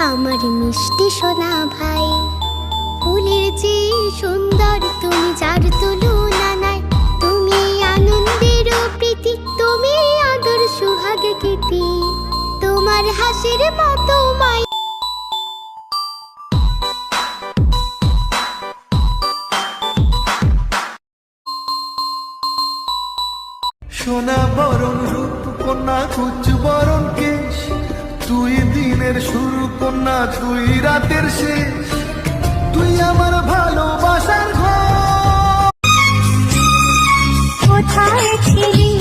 আমার মিষ্টি সোনা ভাই। ফুলের যে সুন্দর তুমি, যার তুলনা নাই। তুমি আনন্দের প্রীতি, তুমি আদর সুহাগ গীতি। তোমার হাসির মতো মাই সোনা বরণ রূপ কন্যা, কুচ বরণ কেশ। তুই দিনের শুরু কন্যা, তুই রাতের শেষ। তুই আমার ভালোবাসার ঘর। কোথায় ছিলি